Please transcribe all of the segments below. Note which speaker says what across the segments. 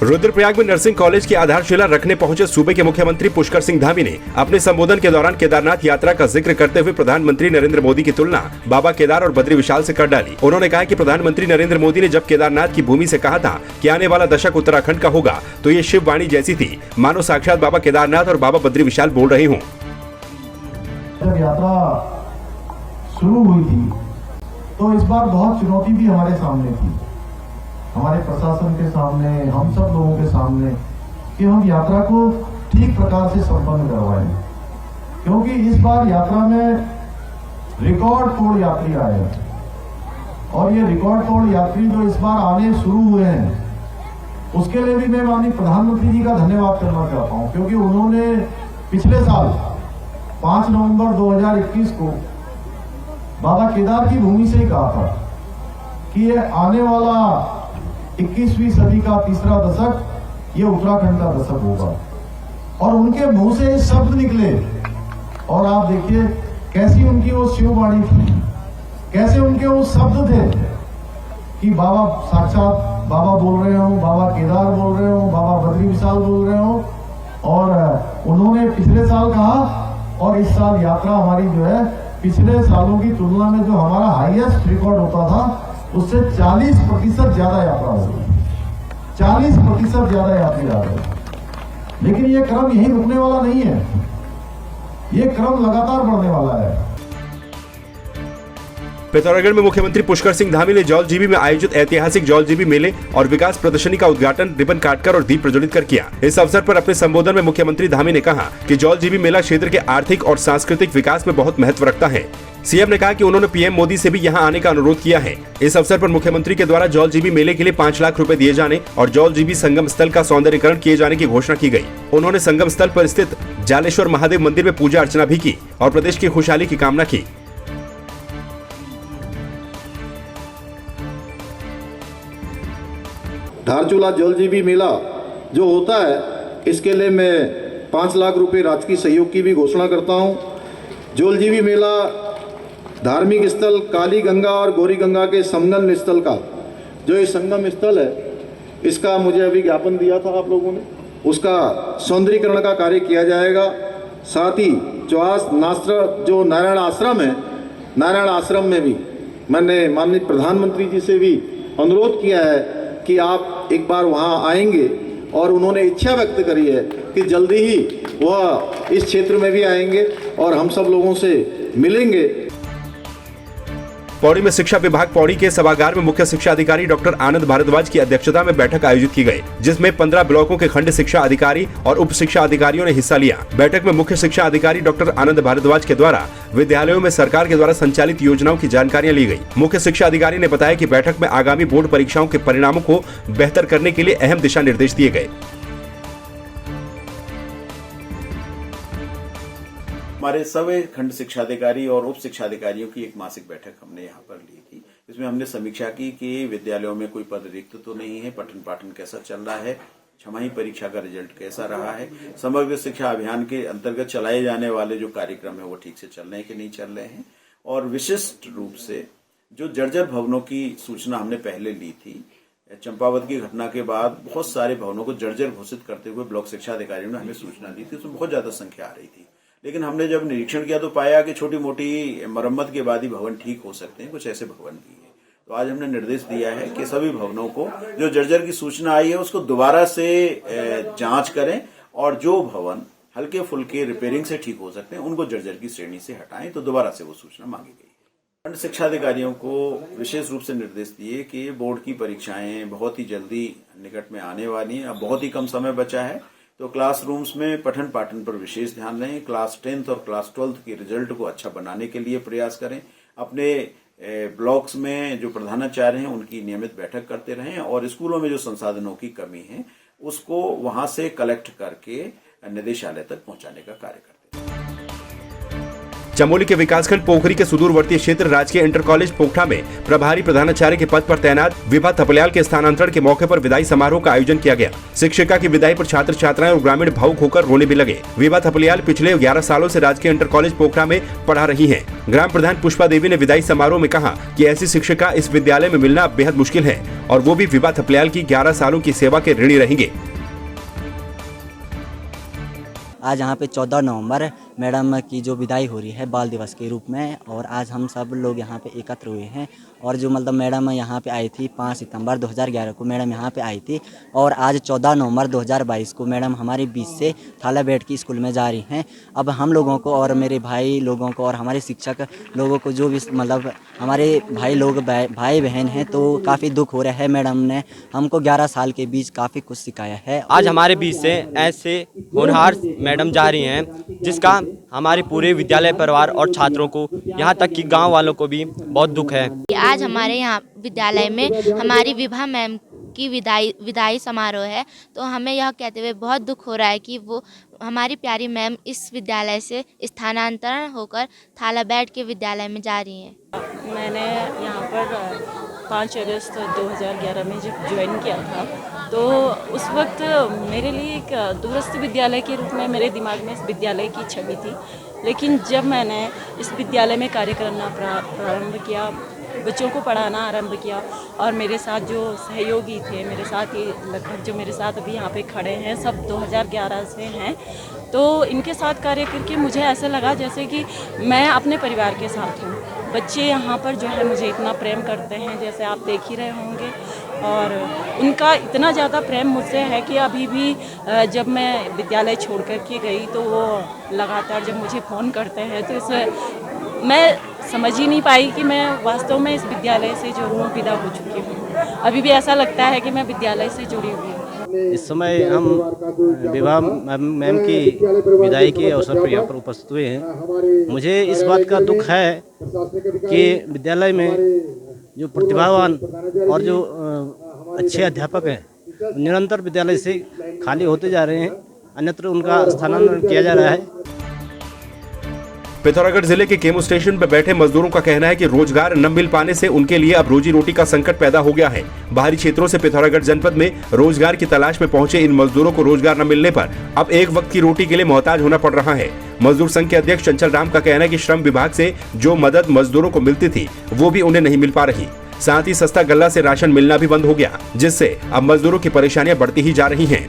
Speaker 1: रुद्रप्रयाग में nursing college की आधारशिला रखने पहुंचे सूबे के मुख्यमंत्री पुष्कर सिंह धामी ने अपने संबोधन के दौरान केदारनाथ यात्रा का जिक्र करते हुए प्रधानमंत्री नरेंद्र मोदी की तुलना बाबा केदार और बद्री विशाल से कर डाली। उन्होंने कहा कि प्रधानमंत्री नरेंद्र मोदी ने जब केदारनाथ की भूमि से कहा था कि आने वाला दशक उत्तराखंड का होगा, तो ये शिव वाणी जैसी थी, मानो साक्षात बाबा केदारनाथ और बाबा बद्री विशाल बोल रहे हों।
Speaker 2: जब यात्रा शुरू हुई थी तो इस बार बहुत चुनौती भी हमारे सामने थी, हमारे प्रशासन के सामने, हम सब लोगों के सामने, कि हम यात्रा को ठीक प्रकार से संपन्न करवाएं, क्योंकि इस बार यात्रा में रिकॉर्ड तोड़ यात्री आए हैं और ये रिकॉर्ड तोड़ यात्री जो इस बार आने शुरू हुए हैं, उसके लिए भी मैं माननीय प्रधानमंत्री जी का धन्यवाद करना चाहता हूं, क्योंकि उन्होंने पिछले साल 5 नवंबर 2021 को बाबा केदार की भूमि से ही कहा था कि ये आने वाला 21वीं सदी का तीसरा दशक ये उत्तराखंड का दशक होगा, और उनके मुंह से शब्द निकले और आप देखिए कैसी उनकी वो शिववाणी थी, कैसे उनके वो शब्द थे कि बाबा साक्षात बाबा बोल रहे हो, बाबा केदार बोल रहे हो, बाबा बद्री विशाल बोल रहे हो। और उन्होंने पिछले साल कहा और इस साल यात्रा हमारी जो है पिछले सालों की तुलना में जो हमारा हाईएस्ट रिकॉर्ड होता था उससे 40% ज्यादा यात्रा हो गई, 40% ज्यादा यात्री आ गए। लेकिन ये क्रम यहीं रुकने वाला नहीं है, ये क्रम लगातार बढ़ने वाला है।
Speaker 1: पिथौरागढ़ में मुख्यमंत्री पुष्कर सिंह धामी ने जौलजीबी में आयोजित ऐतिहासिक जौलजीबी मेले और विकास प्रदर्शनी का उद्घाटन रिबन काटकर और दीप प्रज्वलित कर किया। इस अवसर पर अपने संबोधन में मुख्यमंत्री धामी ने कहा कि जौलजीबी मेला क्षेत्र के आर्थिक और सांस्कृतिक विकास में बहुत महत्व रखता है। सीएम ने कहा कि उन्होंने पीएम मोदी से भी यहां आने का अनुरोध किया है। इस अवसर पर मुख्यमंत्री के द्वारा जौलजीबी मेले के लिए 5 लाख रुपए दिए जाने और जौलजीबी संगम स्थल का सौंदर्यीकरण किए जाने की घोषणा की गई। उन्होंने संगम स्थल पर स्थित जालेश्वर महादेव मंदिर में पूजा अर्चना भी की और प्रदेश की खुशहाली की कामना की।
Speaker 3: धारचूला जौलजीबी मेला जो होता है, इसके लिए मैं 5 लाख रुपए राजकीय सहयोग की भी घोषणा करता हूं। जौलजीबी मेला धार्मिक स्थल काली गंगा और गौरी गंगा के संगम स्थल का, जो ये संगम स्थल है, इसका मुझे अभी ज्ञापन दिया था आप लोगों ने, उसका सौंदर्यीकरण का कार्य किया जाएगा। साथ ही जो नारायण आश्रम है, नारायण आश्रम में भी मैंने माननीय प्रधानमंत्री जी से भी अनुरोध किया है कि आप एक बार वहां आएंगे, और उन्होंने इच्छा व्यक्त करी है कि जल्दी ही वह इस क्षेत्र में भी आएंगे और हम सब लोगों से मिलेंगे।
Speaker 1: पौड़ी में शिक्षा विभाग पौड़ी के सभागार में मुख्य शिक्षा अधिकारी डॉक्टर आनंद भारद्वाज की अध्यक्षता में बैठक आयोजित की गई, जिसमें 15 ब्लॉकों के खंड शिक्षा अधिकारी और उप शिक्षा अधिकारियों ने हिस्सा लिया। बैठक में मुख्य शिक्षा अधिकारी डॉक्टर आनंद भारद्वाज के द्वारा विद्यालयों में सरकार के द्वारा संचालित योजनाओं की जानकारियां ली गई। मुख्य शिक्षा अधिकारी ने बताया कि बैठक में आगामी बोर्ड परीक्षाओं के परिणामों को बेहतर करने के लिए अहम दिशा निर्देश दिए गए।
Speaker 4: हमारे सभी खंड शिक्षा अधिकारी और उप शिक्षा अधिकारियों की एक मासिक बैठक हमने यहाँ पर ली थी। इसमें हमने समीक्षा की कि विद्यालयों में कोई पद रिक्त तो नहीं है, पठन पाठन कैसा चल रहा है, छमाही परीक्षा का रिजल्ट कैसा रहा है, समग्र शिक्षा अभियान के अंतर्गत चलाए जाने वाले जो कार्यक्रम है वो ठीक से चल रहे हैं कि नहीं चल रहे हैं, और विशिष्ट रूप से जो जर्जर भवनों की सूचना हमने पहले ली थी, चंपावत की घटना के बाद बहुत सारे भवनों को जर्जर घोषित करते हुए ब्लॉक शिक्षा अधिकारियों ने हमें सूचना दी थी, उसमें बहुत ज्यादा संख्या आ रही थी। लेकिन हमने जब निरीक्षण किया तो पाया कि छोटी मोटी मरम्मत के बाद ही भवन ठीक हो सकते हैं, कुछ ऐसे भवन भी है। तो आज हमने निर्देश दिया है कि सभी भवनों को जो जर्जर की सूचना आई है उसको दोबारा से जांच करें, और जो भवन हल्के फुल्के रिपेयरिंग से ठीक हो सकते हैं उनको जर्जर की श्रेणी से हटाएं। तो दोबारा से वो सूचना मांगी गई। खंड शिक्षा अधिकारियों को विशेष रूप से निर्देश दिए कि बोर्ड की परीक्षाएं बहुत ही जल्दी निकट में आने वाली हैं, अब बहुत ही कम समय बचा है, तो क्लासरूम्स में पठन पाठन पर विशेष ध्यान दें। क्लास 10th और क्लास 12th के रिजल्ट को अच्छा बनाने के लिए प्रयास करें। अपने ब्लॉक्स में जो प्रधानाचार्य हैं उनकी नियमित बैठक करते रहें, और स्कूलों में जो संसाधनों की कमी है उसको वहां से कलेक्ट करके निदेशालय तक पहुंचाने का कार्य करते हैं।
Speaker 1: चमोली के विकासखंड पोखरी के सुदूरवर्ती क्षेत्र राजकीय इंटर कॉलेज पोखरा में प्रभारी प्रधानाचार्य के पद पर तैनात विभा थपलियाल के स्थानांतरण के मौके पर विदाई समारोह का आयोजन किया गया। शिक्षिका की विदाई पर छात्र छात्राएं और ग्रामीण भावुक होकर रोने भी लगे। विभा थपलियाल पिछले 11 सालों से राजकीय इंटर कॉलेज पोखरा में पढ़ा रही हैं। ग्राम प्रधान पुष्पा देवी ने विदाई समारोह में कहा कि ऐसी शिक्षिका इस विद्यालय में मिलना बेहद मुश्किल है और वो भी विभा थपलियाल की 11 सालों की सेवा के ऋणी रहेंगे।
Speaker 5: आज यहाँ पे 14 नवंबर मैडम की जो विदाई हो रही है बाल दिवस के रूप में, और आज हम सब लोग यहाँ पे एकत्र हुए हैं। और जो मतलब मैडम यहाँ पे आई थी 5 सितंबर 2011 को मैडम यहाँ पे आई थी, और आज 14 नवंबर 2022 को मैडम हमारे बीच से थालाबेट की स्कूल में जा रही हैं। अब हम लोगों को और मेरे भाई लोगों को और हमारे शिक्षक लोगों को जो भी मतलब हमारे भाई लोग भाई बहन हैं तो काफ़ी दुख हो रहा है। मैडम ने हमको 11 साल के बीच काफ़ी कुछ सिखाया है।
Speaker 6: आज हमारे बीच से ऐसे होनहार मैडम जा रही हैं जिसका हमारे पूरे विद्यालय परिवार और छात्रों को यहाँ तक कि गांव वालों को भी बहुत दुख है।
Speaker 7: आज हमारे यहाँ विद्यालय में हमारी विभा मैम की विदाई समारोह है, तो हमें यह कहते हुए बहुत दुख हो रहा है कि वो हमारी प्यारी मैम इस विद्यालय से स्थानांतरण होकर थालाबेट के विद्यालय में जा रही हैं।
Speaker 8: मैंने यहाँ पर 5 अगस्त 2011 में जब ज्वाइन किया था तो उस वक्त मेरे लिए एक दूरस्थ विद्यालय के रूप में मेरे दिमाग में इस विद्यालय की छवि थी। लेकिन जब मैंने इस विद्यालय में कार्य करना प्रारंभ किया, बच्चों को पढ़ाना आरंभ किया और मेरे साथ जो सहयोगी थे, मेरे साथ ही लगभग जो मेरे साथ अभी यहाँ पे खड़े हैं सब 2011 से हैं, तो इनके साथ कार्य करके मुझे ऐसा लगा जैसे कि मैं अपने परिवार के साथ हूँ। बच्चे यहाँ पर जो है मुझे इतना प्रेम करते हैं जैसे आप देख ही रहे होंगे, और उनका इतना ज़्यादा प्रेम मुझसे है कि अभी भी जब मैं विद्यालय छोड़ कर के गई तो वो लगातार जब मुझे फ़ोन करते हैं तो इसमें मैं समझ ही नहीं पाई कि मैं वास्तव में इस विद्यालय से जो हूँ विदा हो चुकी हूँ। अभी भी ऐसा लगता है कि मैं विद्यालय से जुड़ी हुई हूँ।
Speaker 6: इस समय हम विभा मैम की विदाई के अवसर पर यहाँ पर उपस्थित हुए हैं। मुझे इस बात का दुख है कि विद्यालय में जो प्रतिभावान और जो अच्छे अध्यापक हैं निरंतर विद्यालय से खाली होते जा रहे हैं, अन्यत्र उनका स्थानांतरण किया जा रहा है।
Speaker 1: पिथौरागढ़ जिले के केमू स्टेशन पर बैठे मजदूरों का कहना है कि रोजगार न मिल पाने से उनके लिए अब रोजी रोटी का संकट पैदा हो गया है। बाहरी क्षेत्रों से पिथौरागढ़ जनपद में रोजगार की तलाश में पहुंचे इन मजदूरों को रोजगार न मिलने पर अब एक वक्त की रोटी के लिए मोहताज होना पड़ रहा है। मजदूर संघ के अध्यक्ष चंचल राम का कहना है कि श्रम विभाग से जो मदद मजदूरों को मिलती थी वो भी उन्हें नहीं मिल पा रही। साथ ही सस्ता गल्ला से राशन मिलना भी बंद हो गया, जिससे अब मजदूरों की परेशानियां बढ़ती ही जा रही हैं।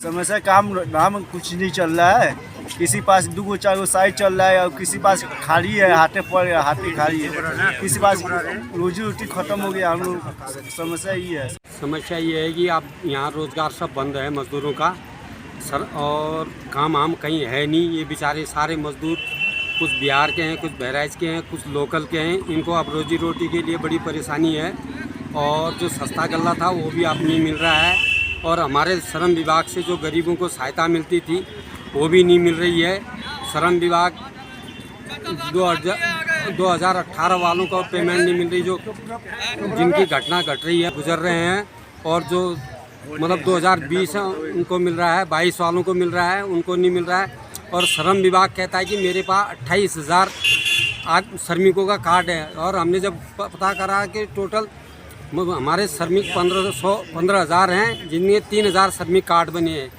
Speaker 9: समस्या काम नाम कुछ नहीं चल रहा है, किसी पास 2 4 साइड चल रहा है और किसी पास खाली है, हाथे खाली है, किसी पास रोजी रोटी खत्म हो गया। हम लोग समस्या ये है कि आप यहाँ रोजगार सब बंद है मजदूरों का सर, और काम आम कहीं है नहीं। ये बेचारे सारे मजदूर कुछ बिहार के हैं, कुछ बहराइच के हैं, कुछ लोकल के हैं, इनको अब रोजी रोटी के लिए बड़ी परेशानी है। और जो सस्ता गल्ला था वो भी अब नहीं मिल रहा है, और हमारे श्रम विभाग से जो गरीबों को सहायता मिलती थी वो भी नहीं मिल रही है। श्रम विभाग 2018 वालों को पेमेंट नहीं मिल रही, जो जिनकी घटना घट रही है गुजर रहे हैं, और जो मतलब 2020 है उनको मिल रहा है, 22 वालों को मिल रहा है, उनको नहीं मिल रहा है। और श्रम विभाग कहता है कि मेरे पास 28,000 श्रमिकों का कार्ड है, और हमने जब पता करा कि टोटल हमारे श्रमिक 15,000 हैं, जिनमें 3,000 श्रमिक कार्ड बने हैं।